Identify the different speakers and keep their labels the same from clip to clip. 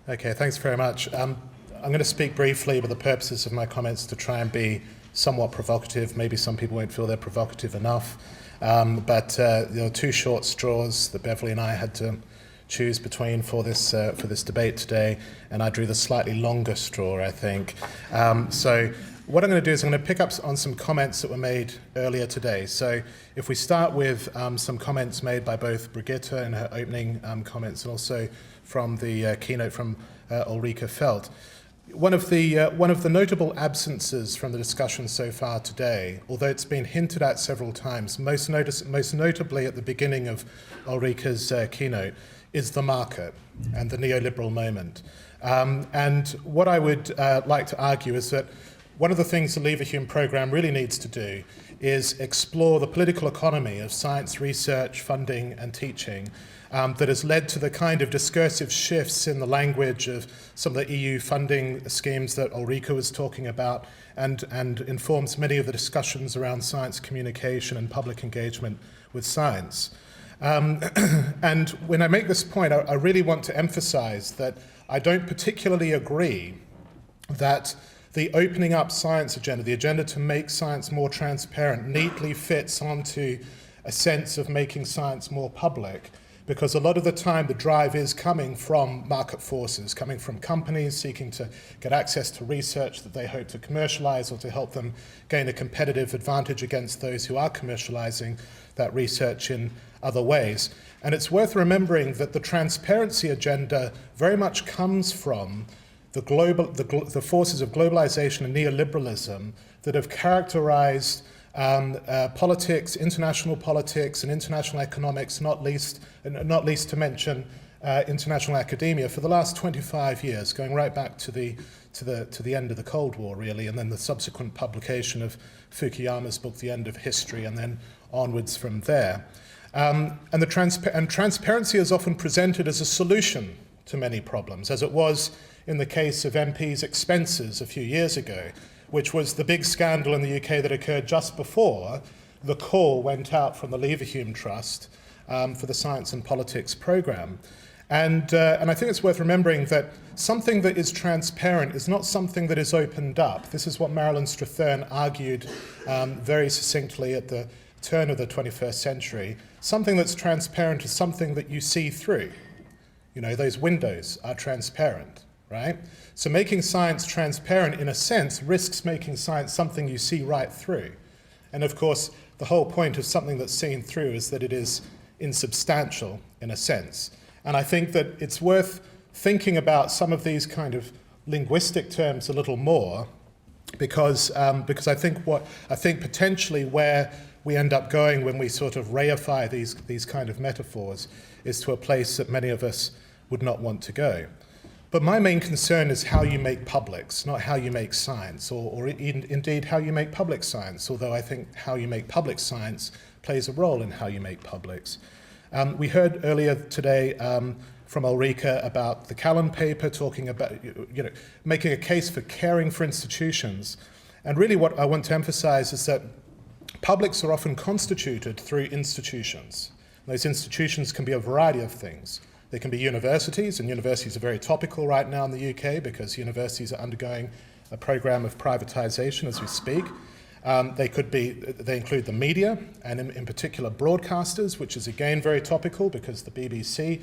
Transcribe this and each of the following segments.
Speaker 1: Okay, thanks very much. I'm going to speak briefly with the purposes of my comments to try and be somewhat provocative. Maybe some people won't feel they're provocative enough. But there are two short straws that Beverly and I had to choose between for this debate today, and I drew the slightly longer straw, I think. So what I'm going to do is I'm going to pick up on some comments that were made earlier today. So if we start with some comments made by both Brigitte in her opening comments and also from the keynote from Ulrike Felt. One of the notable absences from the discussion so far today, although it's been hinted at several times, most notably at the beginning of Ulrike's keynote, is the market and the neoliberal moment. And what I would like to argue is that one of the things the Leverhulme program really needs to do is explore the political economy of science research, funding and teaching that has led to the kind of discursive shifts in the language of some of the EU funding schemes that Ulrike was talking about and informs many of the discussions around science communication and public engagement with science. And when I make this point, I really want to emphasize that I don't particularly agree that the opening up science agenda, the agenda to make science more transparent, neatly fits onto a sense of making science more public, because a lot of the time the drive is coming from market forces, coming from companies seeking to get access to research that they hope to commercialize or to help them gain a competitive advantage against those who are commercializing that research in other ways. And it's worth remembering that the transparency agenda very much comes from the forces of globalization and neoliberalism that have characterized politics, international politics and international economics, not least to mention international academia, for the last 25 years, going right back to the end of the Cold War, really, and then the subsequent publication of Fukuyama's book, The End of History, and then onwards from there. And transparency is often presented as a solution to many problems, as it was in the case of MP's expenses a few years ago, which was the big scandal in the UK that occurred just before the call went out from the Leverhulme Trust for the Science and Politics programme. And I think it's worth remembering that something that is transparent is not something that is opened up. This is what Marilyn Strathern argued very succinctly at the turn of the 21st century. Something that's transparent is something that you see through. You know, those windows are transparent, right? So making science transparent, in a sense, risks making science something you see right through. And of course, the whole point of something that's seen through is that it is insubstantial, in a sense. And I think that it's worth thinking about some of these kind of linguistic terms a little more, because I think potentially where we end up going when we sort of reify these kind of metaphors is to a place that many of us would not want to go. But my main concern is how you make publics, not how you make science, or indeed how you make public science, although I think how you make public science plays a role in how you make publics. We heard earlier today from Ulrike about the Callan paper, talking about making a case for caring for institutions. And really what I want to emphasize is that publics are often constituted through institutions. Those institutions can be a variety of things. They can be universities, and universities are very topical right now in the UK because universities are undergoing a program of privatization as we speak. They include the media, and in particular broadcasters, which is again very topical because the BBC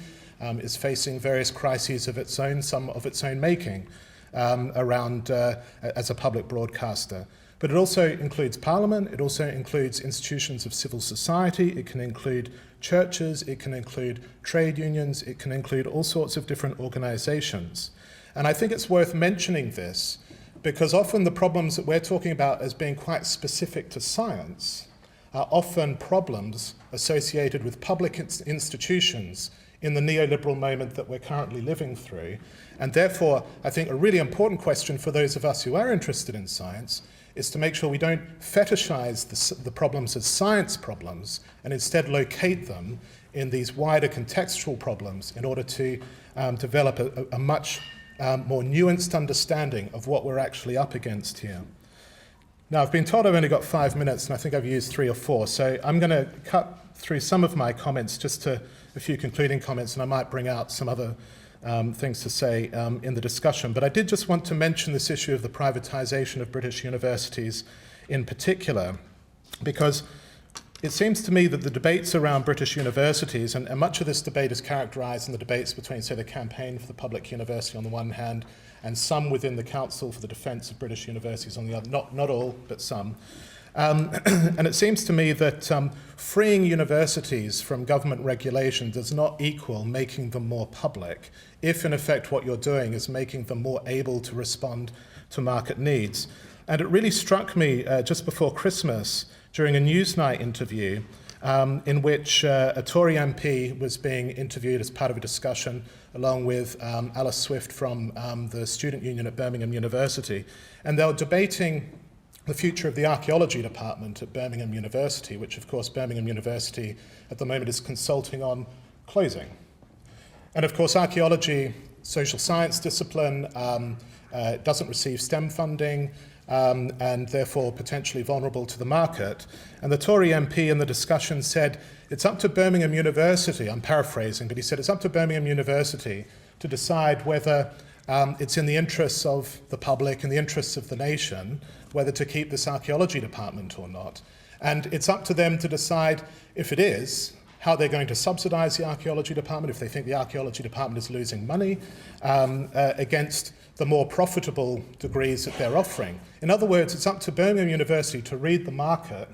Speaker 1: is facing various crises of its own, some of its own making, as a public broadcaster. But it also includes Parliament, it also includes institutions of civil society, it can include churches, it can include trade unions, it can include all sorts of different organizations. And I think it's worth mentioning this because often the problems that we're talking about as being quite specific to science are often problems associated with public institutions in the neoliberal moment that we're currently living through. And therefore, I think a really important question for those of us who are interested in science is to make sure we don't fetishize the problems as science problems and instead locate them in these wider contextual problems in order to develop a much more nuanced understanding of what we're actually up against here. Now, I've been told I've only got 5 minutes, and I think I've used 3 or 4, so I'm going to cut through some of my comments just to a few concluding comments, and I might bring out some other things to say in the discussion. But I did just want to mention this issue of the privatisation of British universities in particular, because it seems to me that the debates around British universities, and much of this debate is characterised in the debates between, say, the Campaign for the Public University on the one hand, and some within the Council for the Defence of British Universities on the other, not all, but some. And it seems to me that freeing universities from government regulation does not equal making them more public, if in effect what you're doing is making them more able to respond to market needs. And it really struck me just before Christmas, during a Newsnight interview, in which a Tory MP was being interviewed as part of a discussion along with Alice Swift from the student union at Birmingham University. And they were debating the future of the archaeology department at Birmingham University, which of course Birmingham University at the moment is consulting on closing. And of course archaeology, social science discipline, doesn't receive STEM funding, and therefore potentially vulnerable to the market. And the Tory MP in the discussion said, it's up to Birmingham University, I'm paraphrasing, but he said it's up to Birmingham University to decide whether it's in the interests of the public and the interests of the nation, whether to keep this archaeology department or not. And it's up to them to decide, if it is, how they're going to subsidise the archaeology department, if they think the archaeology department is losing money, against the more profitable degrees that they're offering. In other words, it's up to Birmingham University to read the market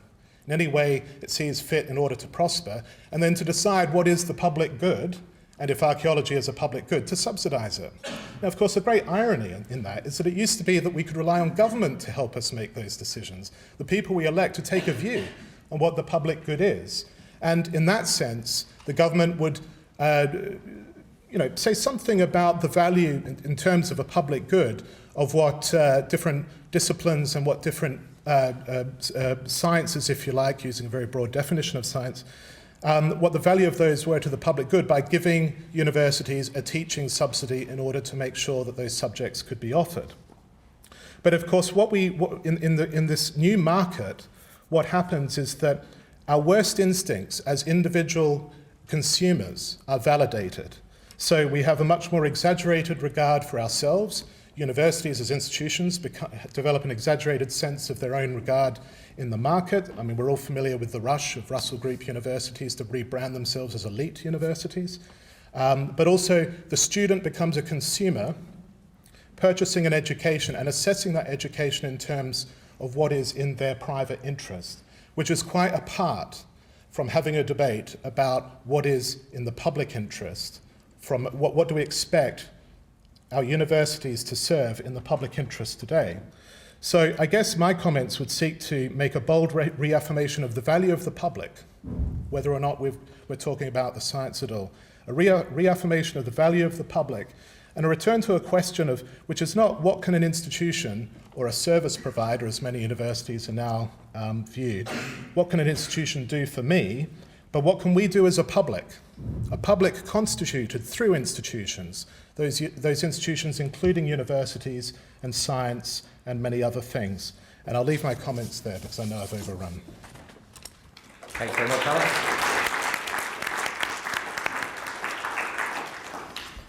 Speaker 1: in any way it sees fit in order to prosper, and then to decide what is the public good, and if archaeology is a public good, to subsidise it. Now, of course, the great irony in that is that it used to be that we could rely on government to help us make those decisions, the people we elect to take a view on what the public good is. And in that sense, the government would say something about the value in terms of a public good of what different disciplines and what different sciences, if you like, using a very broad definition of science, what the value of those were to the public good by giving universities a teaching subsidy in order to make sure that those subjects could be offered. But of course, in this new market, what happens is that our worst instincts as individual consumers are validated. So we have a much more exaggerated regard for ourselves. Universities as institutions develop an exaggerated sense of their own regard in the market. I mean, we're all familiar with the rush of Russell Group universities to rebrand themselves as elite universities. But also, the student becomes a consumer, purchasing an education and assessing that education in terms of what is in their private interest, which is quite apart from having a debate about what is in the public interest, from what do we expect our universities to serve in the public interest today. So I guess my comments would seek to make a bold reaffirmation of the value of the public, whether or not we're talking about the science at all, a reaffirmation of the value of the public, and a return to a question of, which is not what can an institution or a service provider, as many universities are now viewed, what can an institution do for me, but what can we do as a public constituted through institutions, those institutions including universities and science and many other things. And I'll leave my comments there because I know I've overrun.
Speaker 2: Thanks very much, Alex.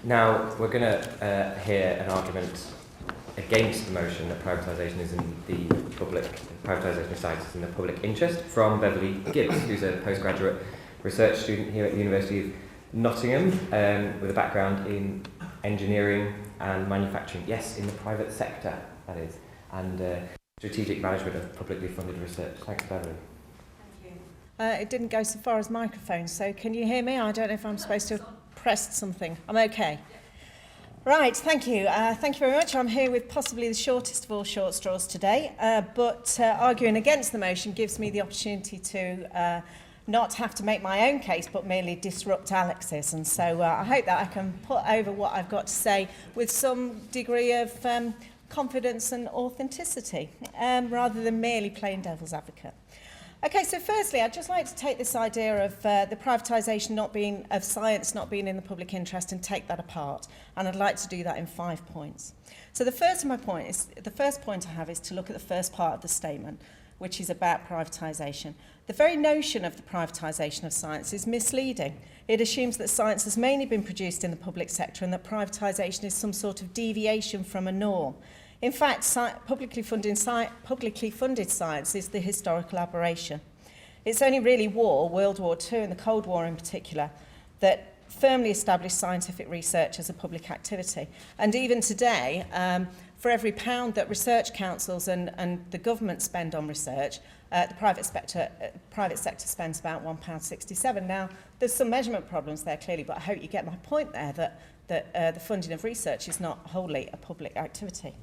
Speaker 2: Now we're going to hear an argument against the motion that privatisation is in the public, privatisation of science is in the public interest, from Beverly Gibbs, who's a postgraduate research student here at the University of Nottingham, with a background in engineering and manufacturing. Yes, in the private sector, that is, and strategic management of publicly funded research. Thanks, Beverly.
Speaker 3: Thank you. It didn't go so far as microphones, so can you hear me? I don't know if I'm supposed to have pressed something. I'm okay. Right, thank you. Thank you very much. I'm here with possibly the shortest of all short straws today, but arguing against the motion gives me the opportunity to not have to make my own case, but merely disrupt Alex's. And so I hope that I can put over what I've got to say with some degree of confidence and authenticity, rather than merely playing devil's advocate. Okay, so firstly, I'd just like to take this idea of the privatisation of science not being in the public interest and take that apart. And I'd like to do that in 5 points. So the first point I have is to look at the first part of the statement. which is about privatisation. The very notion of the privatisation of science is misleading. It assumes that science has mainly been produced in the public sector and that privatisation is some sort of deviation from a norm. In fact, publicly funded science is the historical aberration. It's only really World War II and the Cold War in particular, that firmly established scientific research as a public activity. And even today, for every pound that research councils and the government spend on research, the private sector spends about £1.67. Now, there's some measurement problems there clearly, but I hope you get my point there that the funding of research is not wholly a public activity.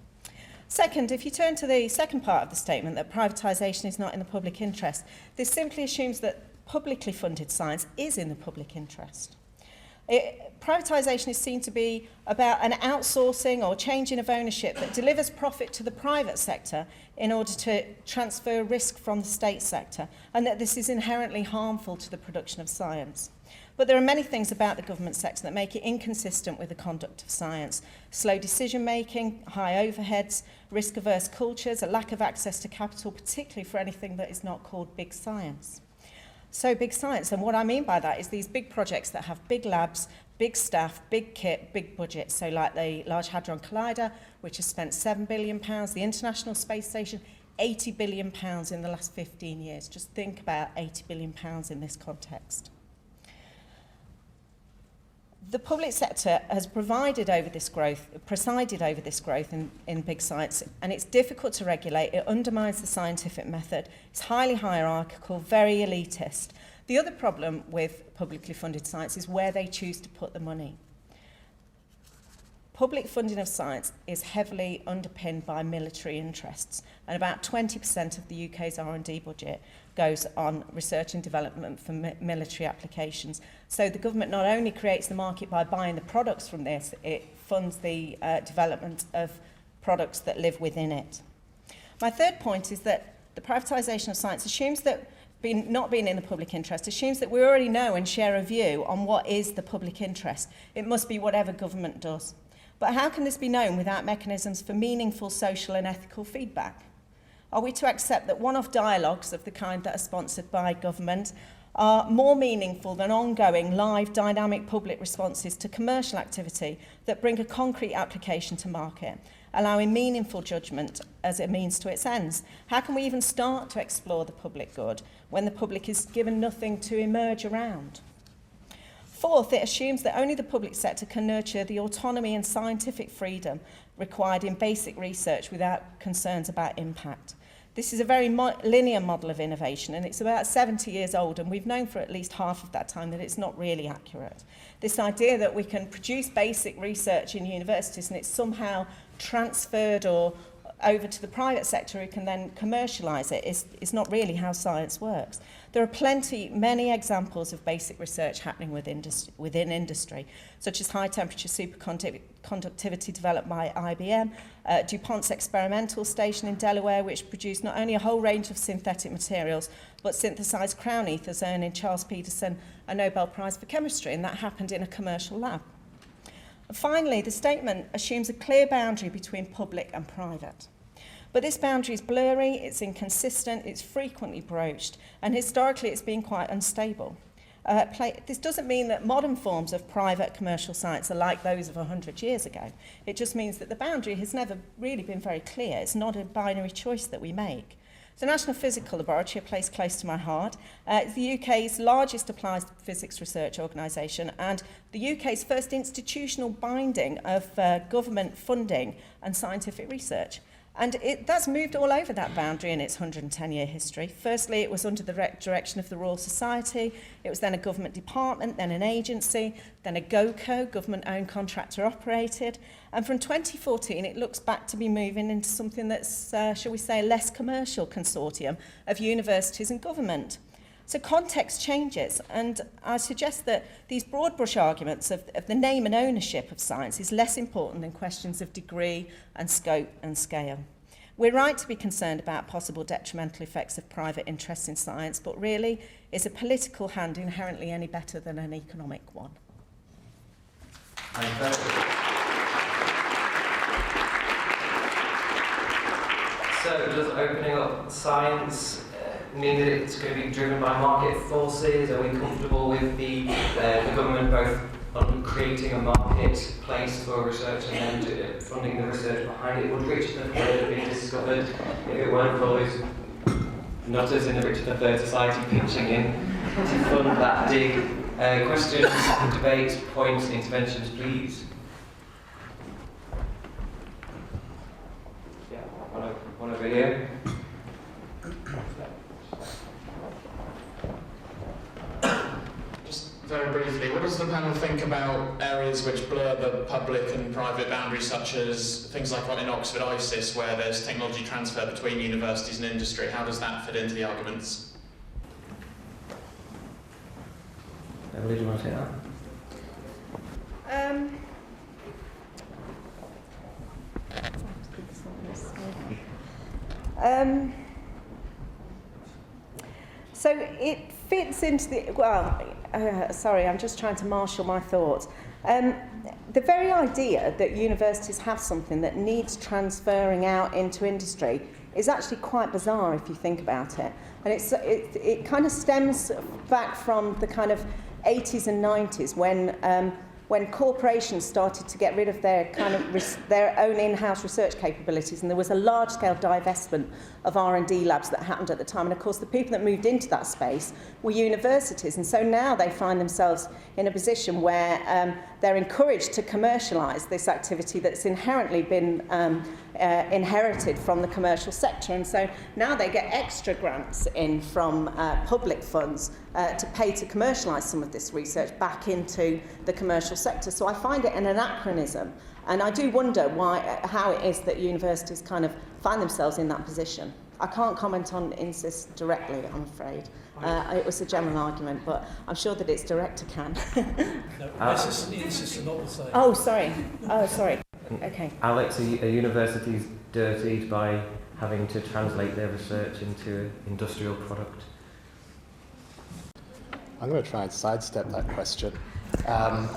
Speaker 3: Second, if you turn to the second part of the statement, that privatisation is not in the public interest, this simply assumes that publicly funded science is in the public interest. Privatisation is seen to be about an outsourcing or changing of ownership that delivers profit to the private sector in order to transfer risk from the state sector, and that this is inherently harmful to the production of science. But there are many things about the government sector that make it inconsistent with the conduct of science. Slow decision-making, high overheads, risk-averse cultures, a lack of access to capital, particularly for anything that is not called big science. So big science, and what I mean by that is these big projects that have big labs, big staff, big kit, big budget. So like the Large Hadron Collider, which has spent £7 billion, the International Space Station, £80 billion in the last 15 years. Just think about £80 billion in this context. The public sector has presided over this growth in big science, and it's difficult to regulate. It undermines the scientific method. It's highly hierarchical, very elitist. The other problem with publicly funded science is where they choose to put the money. Public funding of science is heavily underpinned by military interests, and about 20% of the UK's R&D budget goes on research and development for military applications. So the government not only creates the market by buying the products from this, it funds the development of products that live within it. My third point is that the privatisation of science assumes that not being in the public interest assumes that we already know and share a view on what is the public interest. It must be whatever government does. But how can this be known without mechanisms for meaningful social and ethical feedback? Are we to accept that one-off dialogues of the kind that are sponsored by government are more meaningful than ongoing, live, dynamic public responses to commercial activity that bring a concrete application to market, allowing meaningful judgment as a means to its ends? How can we even start to explore the public good when the public is given nothing to emerge around? Fourth, it assumes that only the public sector can nurture the autonomy and scientific freedom required in basic research without concerns about impact. This is a very linear model of innovation, and it's about 70 years old, and we've known for at least half of that time that it's not really accurate. This idea that we can produce basic research in universities and it's somehow transferred or over to the private sector who can then commercialise it is not really how science works. There are many examples of basic research happening within industry, such as high-temperature superconductivity developed by IBM, DuPont's experimental station in Delaware, which produced not only a whole range of synthetic materials, but synthesised crown ethers, earning Charles Peterson a Nobel Prize for Chemistry, and that happened in a commercial lab. And finally, the statement assumes a clear boundary between public and private. But this boundary is blurry, it's inconsistent, it's frequently broached, and historically it's been quite unstable. This doesn't mean that modern forms of private commercial science are like those of 100 years ago. It just means that the boundary has never really been very clear. It's not a binary choice that we make. The National Physical Laboratory, a place close to my heart, is the UK's largest applied physics research organisation and the UK's first institutional binding of government funding and scientific research. And that's moved all over that boundary in its 110-year history. Firstly, it was under the direction of the Royal Society. It was then a government department, then an agency, then a GoCo, government-owned contractor-operated. And from 2014, it looks back to be moving into something that's, shall we say, a less commercial consortium of universities and government. So context changes, and I suggest that these broad brush arguments of the name and ownership of science is less important than questions of degree and scope and scale. We're right to be concerned about possible detrimental effects of private interests in science, but really, is a political hand inherently any better than an economic one?
Speaker 2: So,
Speaker 4: So does opening up science mean that it's going to be driven by market forces? Are we comfortable with the government both on creating a marketplace for research and then funding the research behind it? Would Richard III have been discovered if it weren't for all those nutters in the Richard III Society pitching in to fund that dig? Questions, debates, points, interventions, please. Yeah, one over here.
Speaker 5: Very briefly, what does the panel think about areas which blur the public and private boundaries, such as things like in Oxford ISIS, where there's technology transfer between universities and industry? How does that fit into the arguments?
Speaker 2: Emily, do you want to take that?
Speaker 3: So it fits into the, sorry, I'm just trying to marshal my thoughts. The very idea that universities have something that needs transferring out into industry is actually quite bizarre if you think about it. And it kind of stems back from the kind of 80s and 90s when corporations started to get rid of their kind of their own in-house research capabilities, and there was a large-scale divestment of R&D labs that happened at the time. And of course, the people that moved into that space were universities, and so now they find themselves in a position where they're encouraged to commercialise this activity that's inherently been inherited from the commercial sector. And so now they get extra grants in from public funds to pay to commercialise some of this research back into the commercial sector. So I find it an anachronism, and I do wonder how it is that universities kind of find themselves in that position. I can't comment on INSIS directly, I'm afraid. It was a general argument, but I'm sure that its director can.
Speaker 6: No, INSIS are not the same.
Speaker 3: Oh, sorry. Oh, sorry. Okay.
Speaker 2: Alex, are universities dirtied by having to translate their research into an industrial product?
Speaker 1: I'm going to try and sidestep that question. I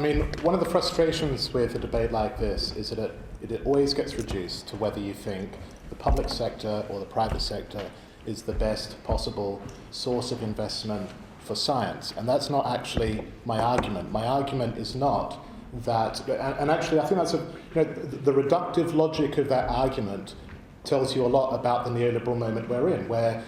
Speaker 1: mean, one of the frustrations with a debate like this is that it always gets reduced to whether you think the public sector or the private sector is the best possible source of investment for science. And that's not actually my argument. My argument is not that, and actually I think that's the reductive logic of that argument tells you a lot about the neoliberal moment we're in, where,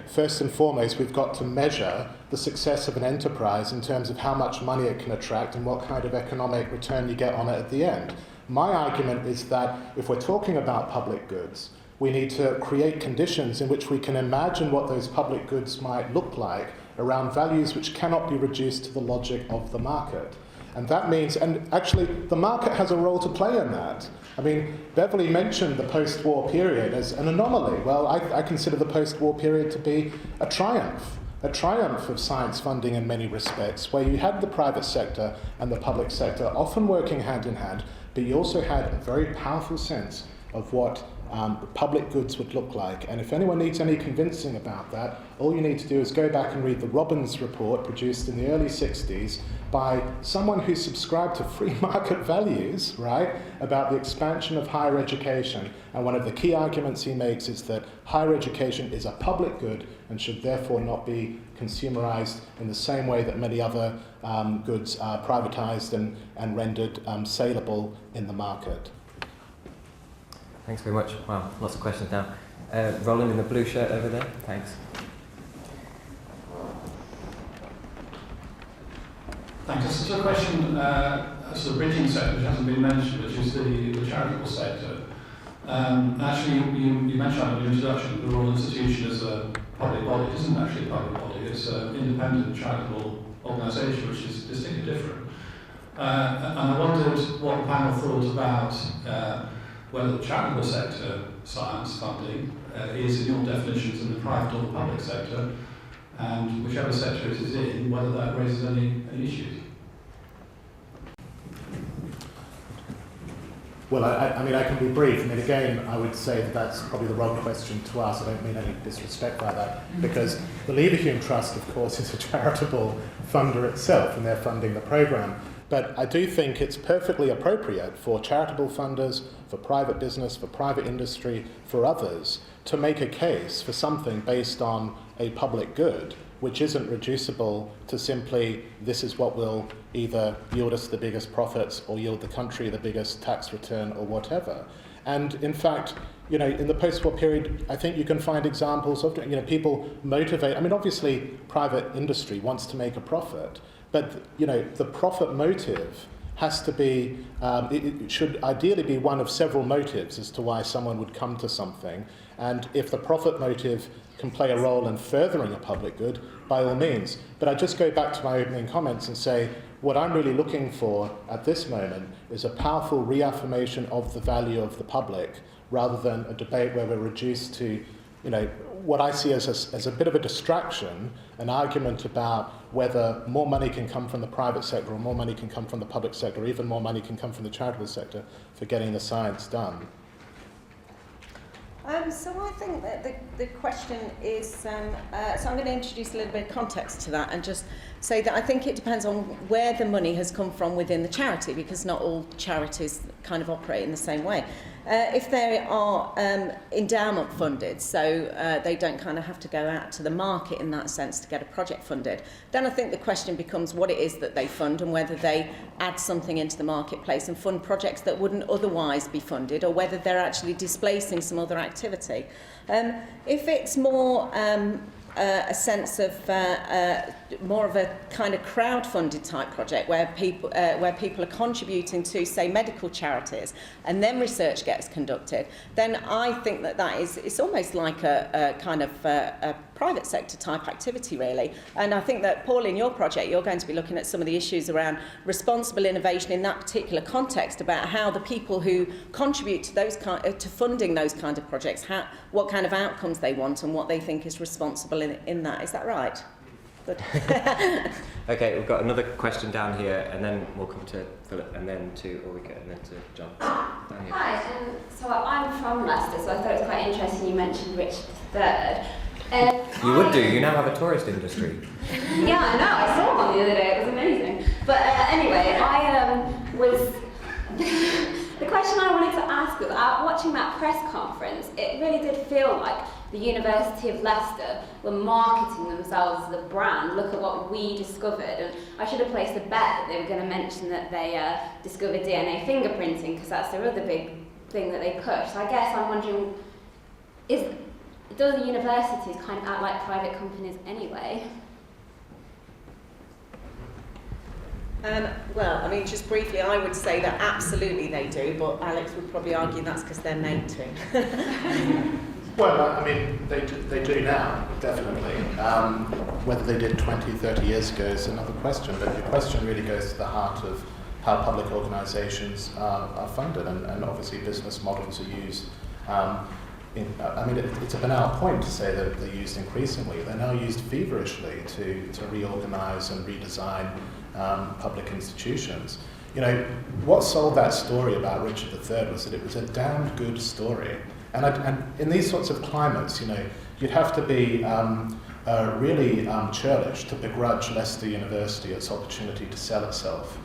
Speaker 1: first and foremost, we've got to measure the success of an enterprise in terms of how much money it can attract and what kind of economic return you get on it at the end. My argument is that if we're talking about public goods, we need to create conditions in which we can imagine what those public goods might look like around values which cannot be reduced to the logic of the market. And that means, and actually the market has a role to play in that. I mean, Beverly mentioned the post-war period as an anomaly. Well, I consider the post-war period to be a triumph of science funding in many respects, where you had the private sector and the public sector often working hand in hand, but you also had a very powerful sense of what public goods would look like. And if anyone needs any convincing about that, all you need to do is go back and read the Robbins report produced in the early 60s by someone who subscribed to free market values, right, about the expansion of higher education. And one of the key arguments he makes is that higher education is a public good and should therefore not be consumerized in the same way that many other goods are privatized and rendered saleable in the market.
Speaker 2: Thanks very much. Wow, lots of questions now. Roland in the blue shirt over there. Thanks.
Speaker 7: Thanks. This is a question, as a bridging sector which hasn't been mentioned, which is the charitable sector. Actually, you mentioned in your introduction the Royal Institution as a public body. It isn't actually a public body. It's an independent charitable organisation, which is distinctly different. And I wondered what the panel thought about whether the charitable sector science funding is, in your definitions, in the private or the public sector, and whichever sector it is in, whether that raises any issues.
Speaker 1: Well, I mean, I can be brief. I mean, again, I would say that that's probably the wrong question to ask. I don't mean any disrespect by that, because the Leverhulme Trust, of course, is a charitable funder itself, and they're funding the programme. But I do think it's perfectly appropriate for charitable funders, for private business, for private industry, for others, to make a case for something based on a public good, which isn't reducible to simply this is what will either yield us the biggest profits or yield the country the biggest tax return or whatever. And in fact, in the post-war period, I think you can find examples of, people motivate. I mean, obviously, private industry wants to make a profit, but, the profit motive has to be, it should ideally be one of several motives as to why someone would come to something. And if the profit motive can play a role in furthering a public good, by all means. But I just go back to my opening comments and say, what I'm really looking for at this moment is a powerful reaffirmation of the value of the public, rather than a debate where we're reduced to, what I see as a bit of a distraction, an argument about whether more money can come from the private sector or more money can come from the public sector, or even more money can come from the charitable sector for getting the science done.
Speaker 3: So I think that the question is, so I'm going to introduce a little bit of context to that and just say that I think it depends on where the money has come from within the charity, because not all charities kind of operate in the same way. If they are endowment funded, so they don't kind of have to go out to the market in that sense to get a project funded, then I think the question becomes what it is that they fund and whether they add something into the marketplace and fund projects that wouldn't otherwise be funded, or whether they're actually displacing some other activity. If it's more a sense of more of a kind of crowd-funded type project where people are contributing to, say, medical charities, and then research gets conducted, then I think that is, it's almost like a kind of a private sector type activity, really. And I think that, Paul, in your project, you're going to be looking at some of the issues around responsible innovation in that particular context, about how the people who contribute to those to funding those kind of projects, what kind of outcomes they want and what they think is responsible in that. Is that right? Good.
Speaker 2: Okay, we've got another question down here, and then we'll come to Philip, and then to Ulrika, and then to John. Down here.
Speaker 8: Hi, so I'm from Leicester, so I thought it was quite interesting you mentioned Richard III.
Speaker 2: You would do, you now have a tourist industry.
Speaker 8: Yeah, I know, I saw one the other day, it was amazing. But anyway, the question I wanted to ask was, watching that press conference, it really did feel like the University of Leicester were marketing themselves as a brand. Look at what we discovered. And I should have placed a bet that they were going to mention that they discovered DNA fingerprinting, because that's their other big thing that they push. So I guess I'm wondering, do the universities kind of act like private companies anyway?
Speaker 3: Well, I mean, just briefly, I would say that absolutely they do, but Alex would probably argue that's because they're made to.
Speaker 1: Well, I mean, they do now, definitely. Whether they did 20, 30 years ago is another question, but the question really goes to the heart of how public organisations are funded, and obviously business models are used. It's a banal point to say that they're used increasingly. They're now used feverishly to reorganise and redesign public institutions. What sold that story about Richard III was that it was a damned good story. And in these sorts of climates, you'd have to be really churlish to begrudge Leicester University its opportunity to sell itself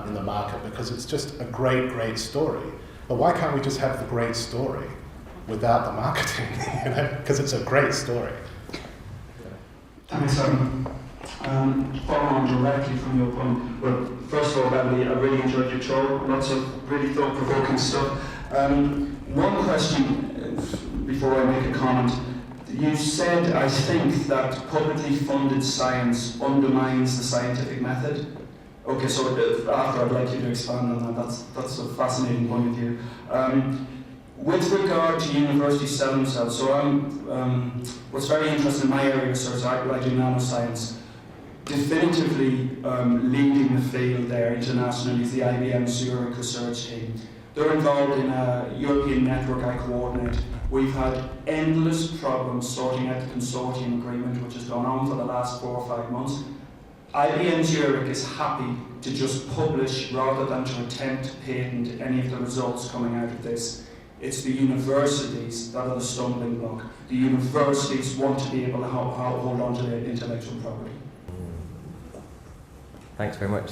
Speaker 1: in the market, because it's just a great, great story. But why can't we just have the great story without the marketing? Because it's a great story.
Speaker 9: Thanks, following on directly from your point. Well, first of all, Beverly, I really enjoyed your talk. Lots of really thought-provoking stuff. One question before I make a comment. You said, I think, that publicly funded science undermines the scientific method. Okay, so after I'd like you to expand on that. That's a fascinating point of view. With regard to universities selling themselves, so what's very interesting in my area of research, I do nanoscience. Definitively leading the field there internationally is the IBM Zurich research team. They're involved in a European network I coordinate. We've had endless problems sorting out the consortium agreement, which has gone on for the last 4 or 5 months. IBM Zurich is happy to just publish rather than to attempt to patent any of the results coming out of this. It's the universities that are the stumbling block. The universities want to be able to hold on to their intellectual property.
Speaker 2: Thanks very much.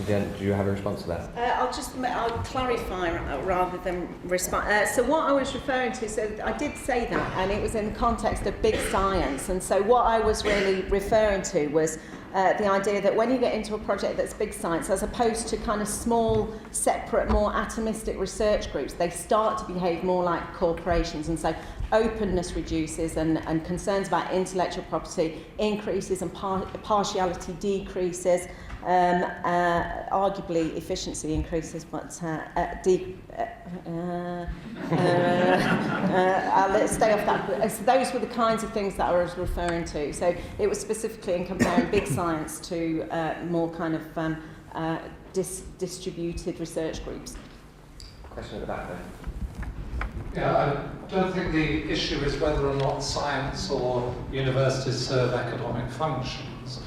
Speaker 2: Jen, do you have a response to that?
Speaker 3: I'll clarify rather than respond. So what I was referring to, so I did say that, and it was in the context of big science. And so what I was really referring to was the idea that when you get into a project that's big science, as opposed to kind of small, separate, more atomistic research groups, they start to behave more like corporations. And so openness reduces, and concerns about intellectual property increases, and partiality decreases. Arguably efficiency increases, but let's stay off that. So those were the kinds of things that I was referring to. So it was specifically in comparing big science to more kind of distributed research groups.
Speaker 2: Question at the back there.
Speaker 10: Yeah, I don't think the issue is whether or not science or universities serve economic functions,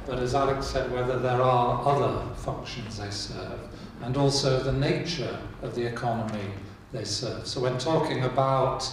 Speaker 10: but as Alex said, whether there are other functions they serve, and also the nature of the economy they serve. So when talking about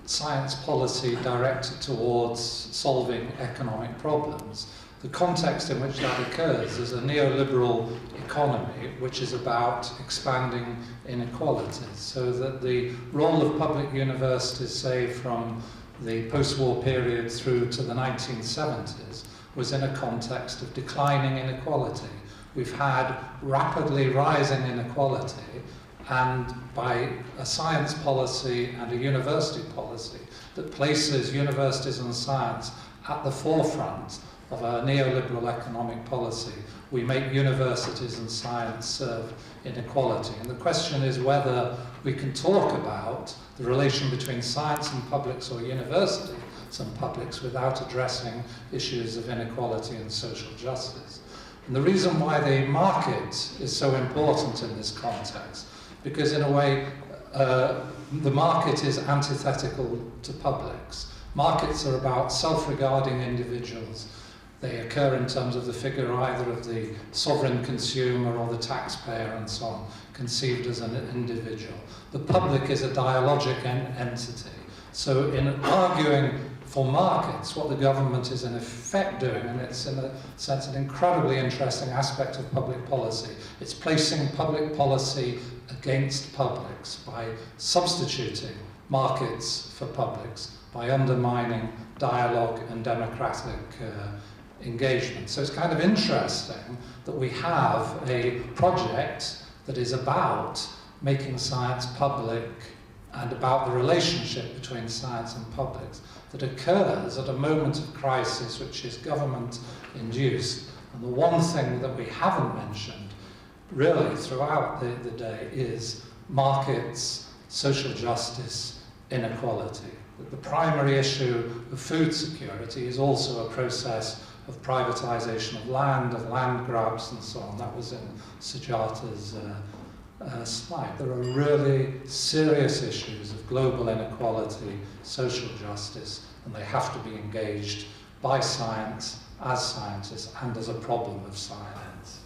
Speaker 10: science policy directed towards solving economic problems, the context in which that occurs is a neoliberal economy which is about expanding inequalities, so that the role of public universities, say from the post-war period through to the 1970s, was in a context of declining inequality. We've had rapidly rising inequality, and by a science policy and a university policy that places universities and science at the forefront of a neoliberal economic policy, we make universities and science serve inequality. And the question is whether we can talk about the relation between science and publics, or university and publics, without addressing issues of inequality and social justice. And the reason why the market is so important in this context, because in a way the market is antithetical to publics. Markets are about self-regarding individuals. They occur in terms of the figure either of the sovereign consumer or the taxpayer and so on, conceived as an individual. The public is a dialogic entity. So in arguing for markets, what the government is in effect doing, and it's in a sense an incredibly interesting aspect of public policy, it's placing public policy against publics by substituting markets for publics, by undermining dialogue and democratic engagement. So it's kind of interesting that we have a project that is about making science public and about the relationship between science and publics that occurs at a moment of crisis which is government-induced. And the one thing that we haven't mentioned really throughout the day is markets, social justice, inequality. That the primary issue of food security is also a process of privatization of land grabs and so on. That was in Sujata's slide. There are really serious issues of global inequality, social justice, and they have to be engaged by science, as scientists, and as a problem of science.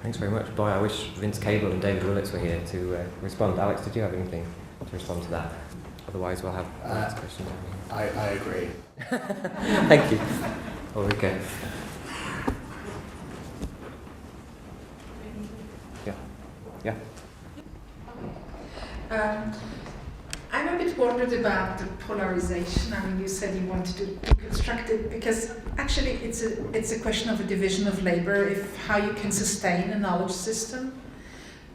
Speaker 2: Thanks very much. Boy, I wish Vince Cable and David Willits were here to respond. Alex, did you have anything to respond to that? Otherwise, we'll have the next question.
Speaker 1: I agree.
Speaker 2: Thank you. Ulrike. Yeah.
Speaker 11: I'm a bit worried about the polarization. I mean, you said you wanted to deconstruct it because actually it's a question of a division of labor, if how you can sustain a knowledge system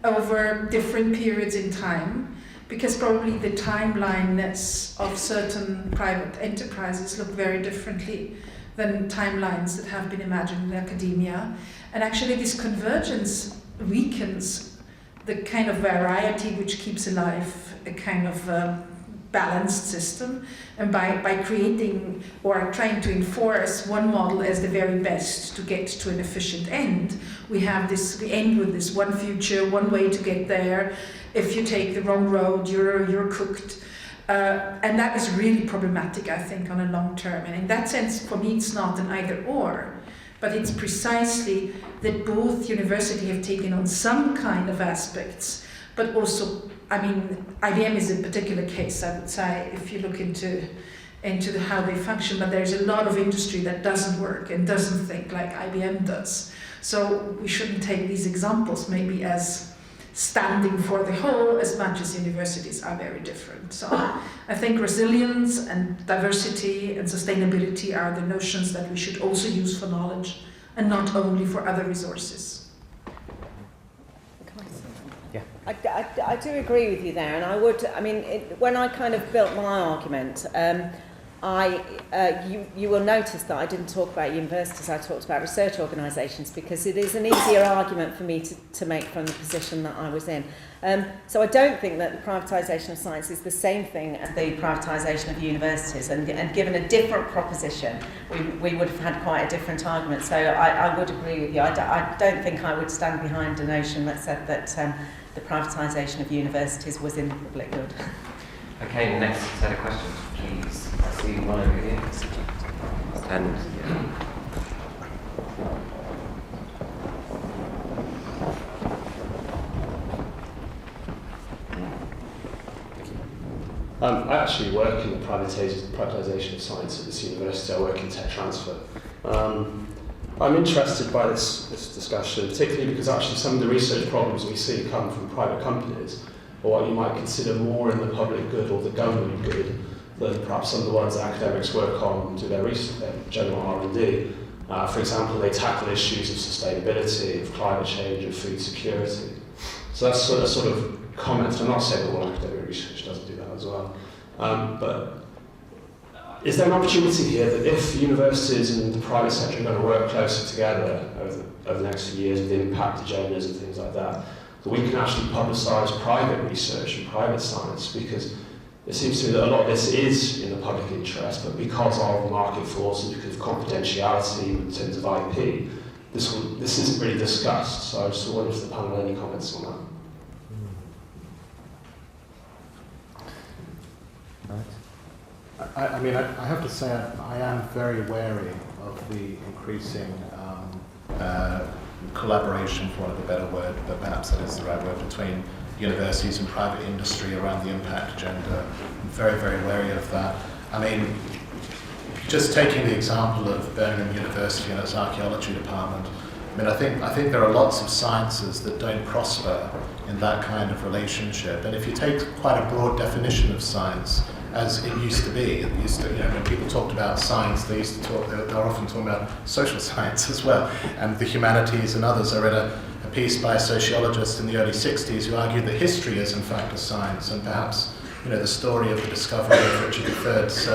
Speaker 11: over different periods in time, because probably the timelines of certain private enterprises look very differently than timelines that have been imagined in academia. And actually this convergence weakens the kind of variety which keeps alive a kind of balanced system. And by creating or trying to enforce one model as the very best to get to an efficient end, we end with this one future, one way to get there. If you take the wrong road, you're cooked. And that is really problematic, I think, on a long term. And in that sense, for me, it's not an either or, but it's precisely that both universities have taken on some kind of aspects, but also, I mean, IBM is a particular case, I would say, if you look into how they function, but there's a lot of industry that doesn't work and doesn't think like IBM does. So we shouldn't take these examples maybe as standing for the whole as much as universities are very different. So I think resilience and diversity and sustainability are the notions that we should also use for knowledge and not only for other resources.
Speaker 2: Yeah.
Speaker 3: I do agree with you there, and I would, I mean, when I kind of built my argument, you will notice that I didn't talk about universities, I talked about research organisations, because it is an easier argument for me to make from the position that I was in. So I don't think that the privatisation of science is the same thing as the privatisation of universities, and given a different proposition, we would have had quite a different argument. So I would agree with you. I don't think I would stand behind a notion that said that the privatisation of universities was in the public good.
Speaker 2: Okay, next set of questions, please. I see one over here. And
Speaker 12: I actually work in the privatisation of science at this university. I work in tech transfer. I'm interested by this discussion, particularly because actually some of the research problems we see come from private companies, or what you might consider more in the public good or the government good than perhaps some of the ones that academics work on to their research, their general R&D. For example, they tackle issues of sustainability, of climate change, of food security. So that's sort of comment. I'm not saying that all academic research doesn't do that as well. But is there an opportunity here that if universities and the private sector are going to work closer together over the next few years with impact agendas and things like that, that we can actually publicise private research and private science? Because it seems to me that a lot of this is in the public interest, but because of market forces, because of confidentiality in terms of IP, this isn't really discussed. So I just wonder if the panel had any comments on that.
Speaker 1: I mean, I have to say I am very wary of the increasing collaboration, for want of a better word, but perhaps that is the right word, between universities and private industry around the impact agenda. I'm very, very wary of that. I mean, just taking the example of Birmingham University and its archaeology department, I mean, I think there are lots of sciences that don't prosper in that kind of relationship. And if you take quite a broad definition of science, as it used to be, when people talked about science, they were often talking about social science as well, and the humanities and others. I read a piece by a sociologist in the early 60s who argued that history is in fact a science, and perhaps the story of the discovery of Richard III's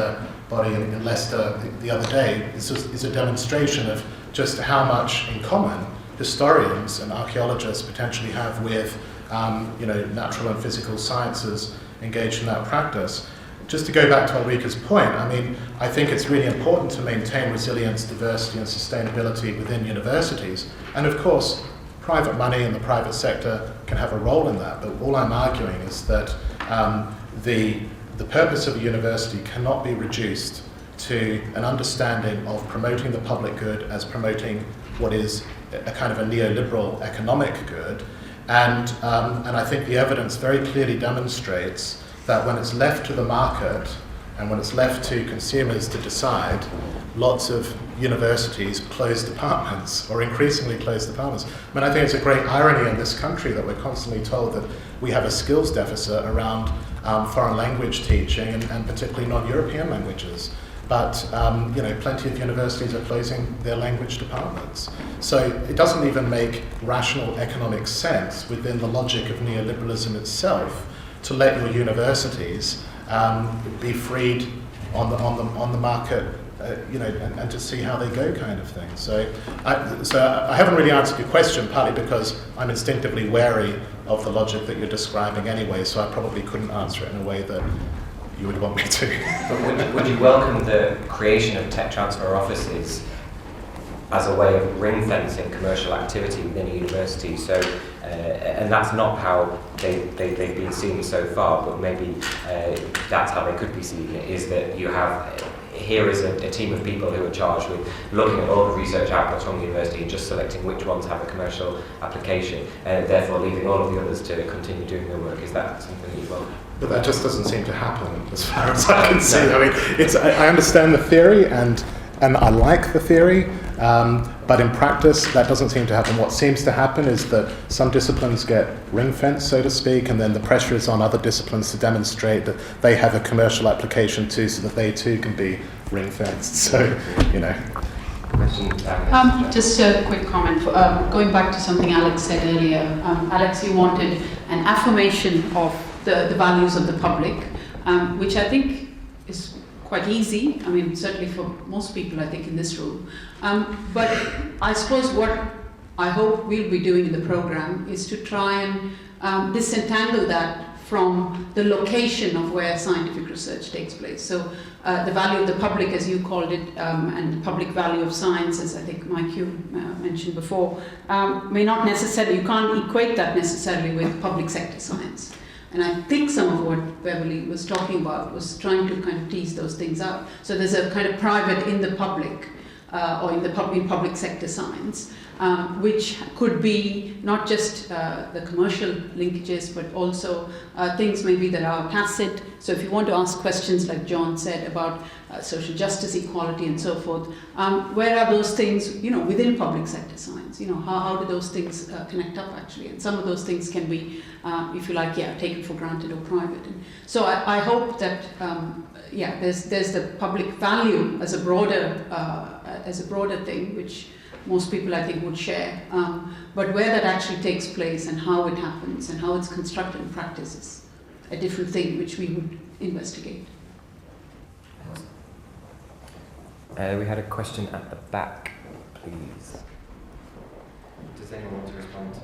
Speaker 1: body in Leicester the other day is a demonstration of just how much in common historians and archaeologists potentially have with natural and physical sciences engaged in that practice. Just to go back to Ulrike's point, I mean, I think it's really important to maintain resilience, diversity and sustainability within universities. And of course, private money and the private sector can have a role in that. But all I'm arguing is that the purpose of a university cannot be reduced to an understanding of promoting the public good as promoting what is a kind of a neoliberal economic good. And I think the evidence very clearly demonstrates that when it's left to the market and when it's left to consumers to decide, lots of universities close departments, or increasingly close departments. I mean, I think it's a great irony in this country that we're constantly told that we have a skills deficit around foreign language teaching and particularly non-European languages. But plenty of universities are closing their language departments. So it doesn't even make rational economic sense within the logic of neoliberalism itself to let your universities be freed on the market, and to see how they go, kind of thing. So I haven't really answered your question, partly because I'm instinctively wary of the logic that you're describing anyway. So I probably couldn't answer it in a way that you would want me to.
Speaker 2: But would you welcome the creation of tech transfer offices as a way of ring-fencing commercial activity within a university? So, and that's not how they've been seen so far, but maybe that's how they could be seen, is that you have, here is a team of people who are charged with looking at all the research outputs from the university and just selecting which ones have a commercial application, and therefore leaving all of the others to continue doing their work. Is that something that you welcome?
Speaker 1: But that just doesn't seem to happen, as far as I can see. I mean, I understand the theory, and I like the theory. But in practice, that doesn't seem to happen. What seems to happen is that some disciplines get ring-fenced, so to speak, and then the pressure is on other disciplines to demonstrate that they have a commercial application too, so that they too can be ring-fenced. So, you know.
Speaker 13: Just a quick comment. Going back to something Alex said earlier. Alex, you wanted an affirmation of the values of the public, which I think is quite easy. I mean, certainly for most people, I think, in this room. But I suppose what I hope we'll be doing in the program is to try and disentangle that from the location of where scientific research takes place. So the value of the public, as you called it, and the public value of science, as I think Mike, you mentioned before, may not necessarily, you can't equate that necessarily with public sector science. And I think some of what Beverly was talking about was trying to kind of tease those things out. So there's a kind of private in the public, or in public sector science, which could be not just the commercial linkages, but also things maybe that are tacit. So if you want to ask questions, like John said, about social justice, equality, and so forth, where are those things, within public sector science? How do those things connect up, actually? And some of those things can be, if you like, taken for granted or private. And so I hope that, there's the public value as a broader thing, which most people, I think, would share. But where that actually takes place and how it happens and how it's constructed in practice is a different thing, which we would investigate.
Speaker 2: We had a question at the back, please. Does anyone want to respond to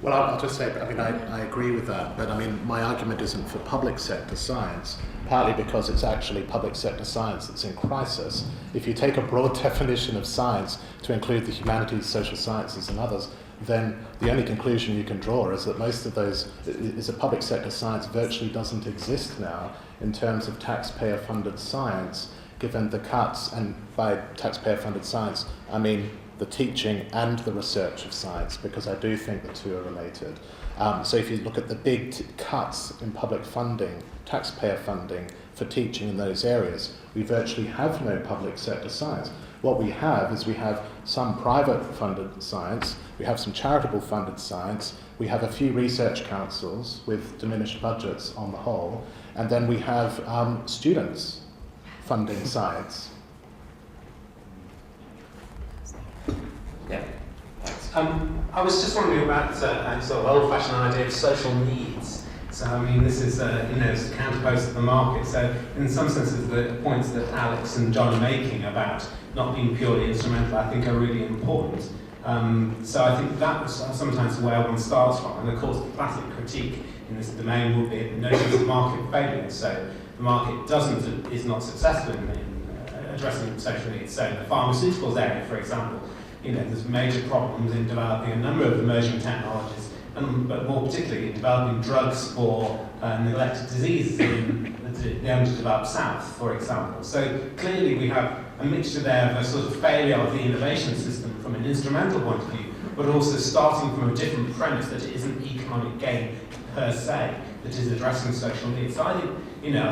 Speaker 1: Well, I'll just say, I agree with that, but my argument isn't for public sector science, partly because it's actually public sector science that's in crisis. If you take a broad definition of science to include the humanities, social sciences, and others, then the only conclusion you can draw is that most of those, is that public sector science virtually doesn't exist now in terms of taxpayer-funded science, given the cuts, and by taxpayer-funded science, I mean the teaching and the research of science, because I do think the two are related. So if you look at the big cuts in public funding, taxpayer funding for teaching in those areas, we virtually have no public sector science. What we have is we have some private funded science, we have some charitable funded science, we have a few research councils with diminished budgets on the whole, and then we have students funding science.
Speaker 2: Yeah, thanks.
Speaker 14: I was just wondering about a sort of old-fashioned idea of social needs. So, this is, it's counterposed to the market. So, in some senses, the points that Alex and John are making about not being purely instrumental, I think, are really important. So, I think that was sometimes where one starts from. And, of course, the classic critique in this domain will be the notion of market failure. So, the market is not successful in addressing social needs. So, in the pharmaceuticals area, for example, there's major problems in developing a number of emerging technologies, but more particularly in developing drugs for neglected diseases in the underdeveloped South, for example. So clearly we have a mixture there of a sort of failure of the innovation system from an instrumental point of view, but also starting from a different premise that it isn't economic gain per se, that is addressing social needs. So I think,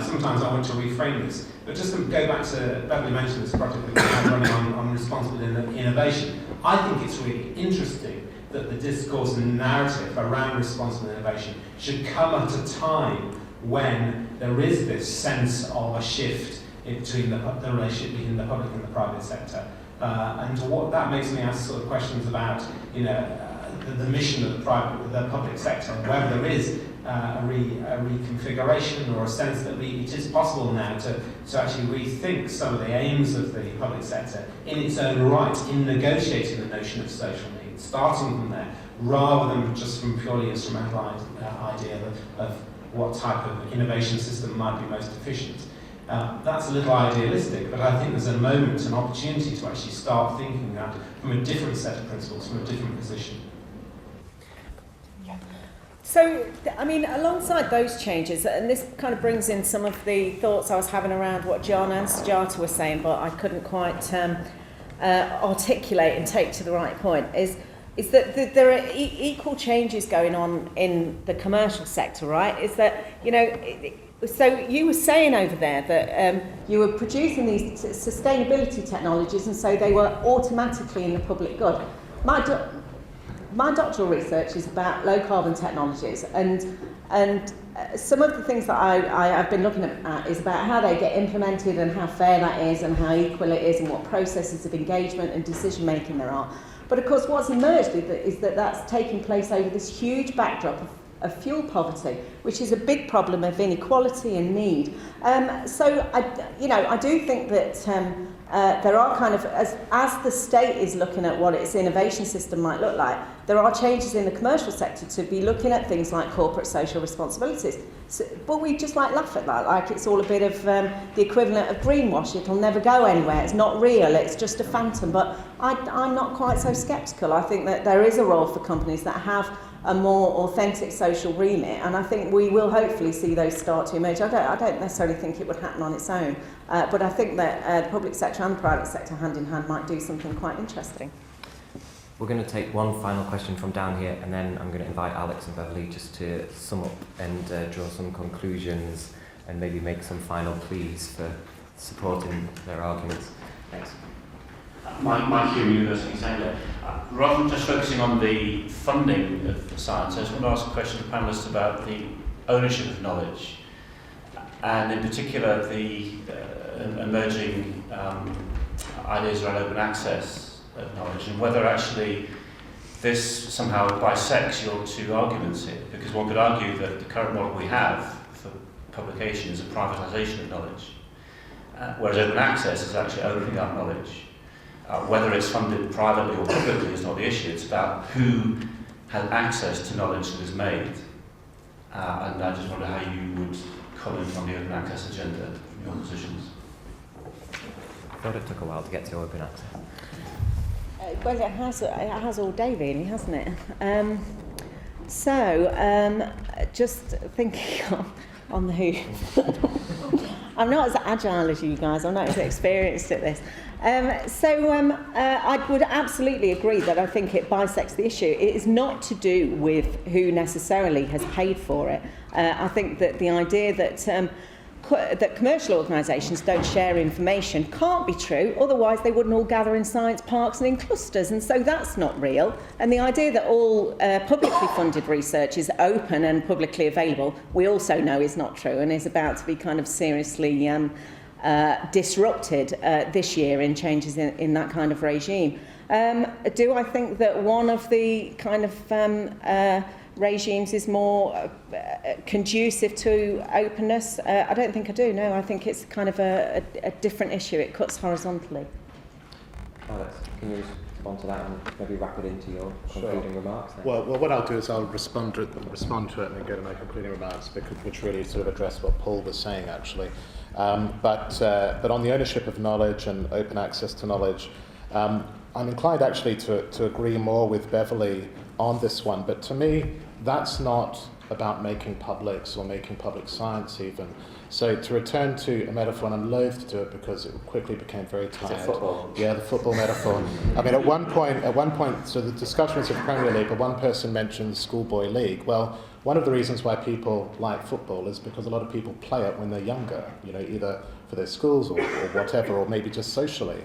Speaker 14: sometimes I want to reframe this. But just to go back to, Beverly mentioned this project that we have running on responsible innovation. I think it's really interesting that the discourse and narrative around responsible innovation should come at a time when there is this sense of a shift between the relationship between the public and the private sector. And what that makes me ask sort of questions about, the mission of the public sector, and whether there is a reconfiguration or a sense that it is possible now to actually rethink some of the aims of the public sector in its own right in negotiating the notion of social needs, starting from there, rather than just from purely instrumental idea of what type of innovation system might be most efficient. That's a little idealistic, but I think there's a moment, an opportunity to actually start thinking that from a different set of principles, from a different position.
Speaker 3: So, alongside those changes, and this kind of brings in some of the thoughts I was having around what John and Sujata were saying, but I couldn't quite articulate and take to the right point, is that there are equal changes going on in the commercial sector, right? Is that, So you were saying over there that you were producing these sustainability technologies, and so they were automatically in the public good. My doctoral research is about low carbon technologies, and some of the things that I've been looking at is about how they get implemented and how fair that is and how equal it is and what processes of engagement and decision making there are. But of course what's emerged is that that's taking place over this huge backdrop of fuel poverty, which is a big problem of inequality and need. So I do think that there are kind of, as the state is looking at what its innovation system might look like, there are changes in the commercial sector to be looking at things like corporate social responsibilities. So, but we just laugh at that, like it's all a bit of the equivalent of greenwash. It'll never go anywhere. It's not real. It's just a phantom. But I'm not quite so sceptical. I think that there is a role for companies that have a more authentic social remit, and I think we will hopefully see those start to emerge. I don't necessarily think it would happen on its own, but I think that the public sector and the private sector hand in hand might do something quite interesting.
Speaker 2: We're going to take one final question from down here, and then I'm going to invite Alex and Beverly just to sum up and draw some conclusions and maybe make some final pleas for supporting their arguments. Thanks.
Speaker 15: Mike Hume, University of England. Rather than just focusing on the funding of science, I just want to ask a question to panellists about the ownership of knowledge, and in particular the emerging ideas around open access of knowledge, and whether actually this somehow bisects your two arguments here, because one could argue that the current model we have for publication is a privatisation of knowledge, whereas open access is actually opening up knowledge. Whether it's funded privately or publicly is not the issue, it's about who has access to knowledge that is made. And I just wonder how you would comment on the open access agenda from your positions.
Speaker 2: I thought it took a while to get to open access.
Speaker 3: Well, it has all day really, hasn't it? Just thinking on the who. I'm not as agile as you guys, I'm not as experienced at this. I would absolutely agree that I think it bisects the issue. It is not to do with who necessarily has paid for it. I think that the idea that commercial organisations don't share information can't be true, otherwise they wouldn't all gather in science parks and in clusters, and so that's not real. And the idea that all publicly funded research is open and publicly available, we also know is not true and is about to be kind of seriously disrupted this year in changes in that kind of regime. Do I think that one of the kind of regimes is more conducive to openness? I don't think I do, no. I think it's kind of a different issue. It cuts horizontally.
Speaker 2: Alex, can you respond to that and maybe wrap it into your concluding remarks? Then?
Speaker 1: Well, what I'll do is I'll respond to it and then go to my concluding remarks, which really sort of address what Paul was saying, actually. But on the ownership of knowledge and open access to knowledge, I'm inclined actually to agree more with Beverly on this one, but to me that's not about making publics or making public science even. So to return to a metaphor, and I'm loath to do it because it quickly became very tired.
Speaker 2: Is it football?
Speaker 1: Yeah, the football metaphor. I mean, at one point, so the discussion was of Premier League, but one person mentioned the schoolboy league. Well, one of the reasons why people like football is because a lot of people play it when they're younger, either for their schools or whatever, or maybe just socially.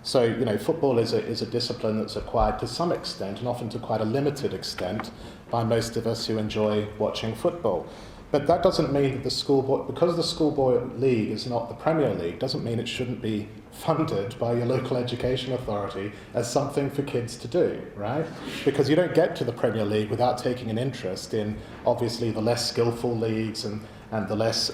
Speaker 1: So, football is a discipline that's acquired to some extent, and often to quite a limited extent, by most of us who enjoy watching football. But that doesn't mean that because the schoolboy league is not the Premier League, doesn't mean it shouldn't be funded by your local education authority as something for kids to do, right? Because you don't get to the Premier League without taking an interest in, obviously, the less skillful leagues and the less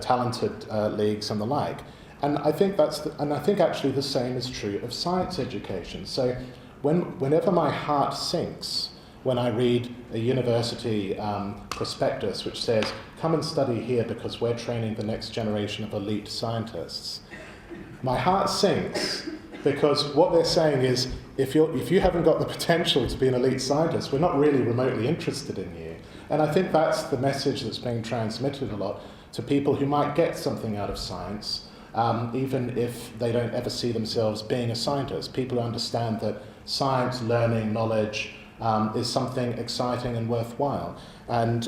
Speaker 1: talented leagues and the like. And I think actually the same is true of science education. So whenever my heart sinks when I read a university prospectus which says, come and study here because we're training the next generation of elite scientists, my heart sinks, because what they're saying is, if you haven't got the potential to be an elite scientist, we're not really remotely interested in you. And I think that's the message that's being transmitted a lot to people who might get something out of science, even if they don't ever see themselves being a scientist. People who understand that science, learning, knowledge, is something exciting and worthwhile. And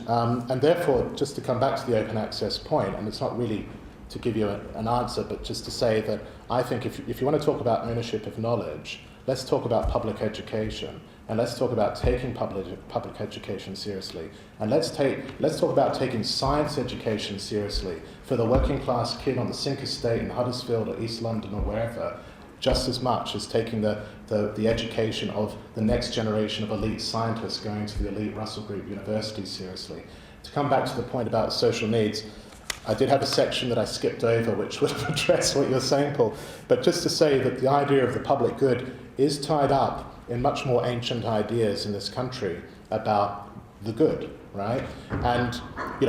Speaker 1: therefore, just to come back to the open access point, and it's not really to give you an answer, but just to say that I think if you want to talk about ownership of knowledge, let's talk about public education, and let's talk about taking public education seriously, and let's talk about taking science education seriously for the working class kid on the Sink Estate in Huddersfield or East London or wherever, just as much as taking the education of the next generation of elite scientists going to the elite Russell Group universities seriously. To come back to the point about social needs, I did have a section that I skipped over which would have addressed what you're saying, Paul, but just to say that the idea of the public good is tied up in much more ancient ideas in this country about the good, right? And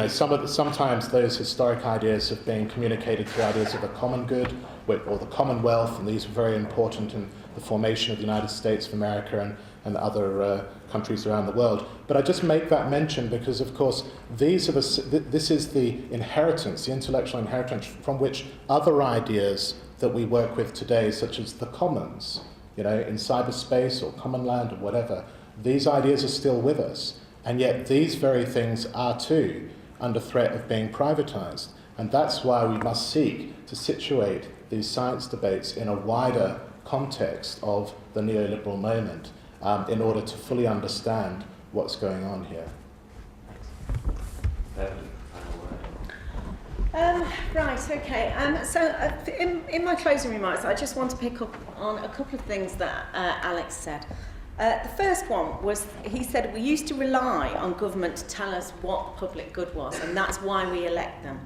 Speaker 1: sometimes those historic ideas have been communicated through ideas of the common good or the Commonwealth, and these were very important in the formation of the United States of America and other countries around the world. But I just make that mention because, of course, this is the inheritance, the intellectual inheritance from which other ideas that we work with today, such as the commons, in cyberspace or common land or whatever, these ideas are still with us. And yet these very things are too under threat of being privatized. And that's why we must seek to situate these science debates in a wider context of the neoliberal moment in order to fully understand what's going on here.
Speaker 3: Right, okay. So in my closing remarks, I just want to pick up on a couple of things that Alex said. The first one was, he said, we used to rely on government to tell us what public good was, and that's why we elect them.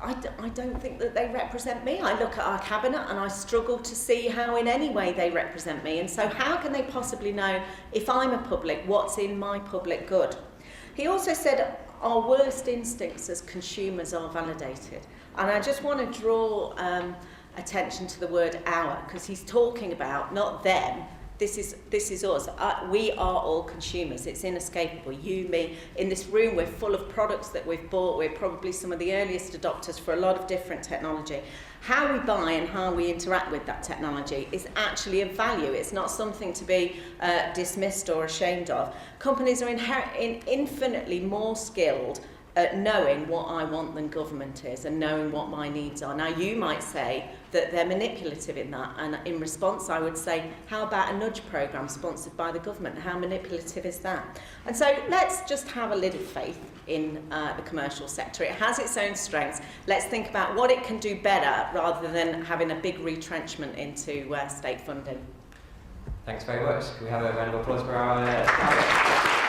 Speaker 3: I don't think that they represent me. I look at our cabinet and I struggle to see how in any way they represent me. And so how can they possibly know, if I'm a public, what's in my public good? He also said our worst instincts as consumers are validated. And I just want to draw attention to the word our, because he's talking about not them. This is us. We are all consumers. It's inescapable. You, me. In this room, we're full of products that we've bought. We're probably some of the earliest adopters for a lot of different technology. How we buy and how we interact with that technology is actually of value. It's not something to be dismissed or ashamed of. Companies are infinitely more skilled at knowing what I want than government is and knowing what my needs are. Now, you might say that they're manipulative in that, and in response I would say, how about a nudge programme sponsored by the government? How manipulative is that? And so let's just have a little faith in the commercial sector. It has its own strengths. Let's think about what it can do better rather than having a big retrenchment into state funding.
Speaker 2: Thanks very much. Can we have a round of applause for our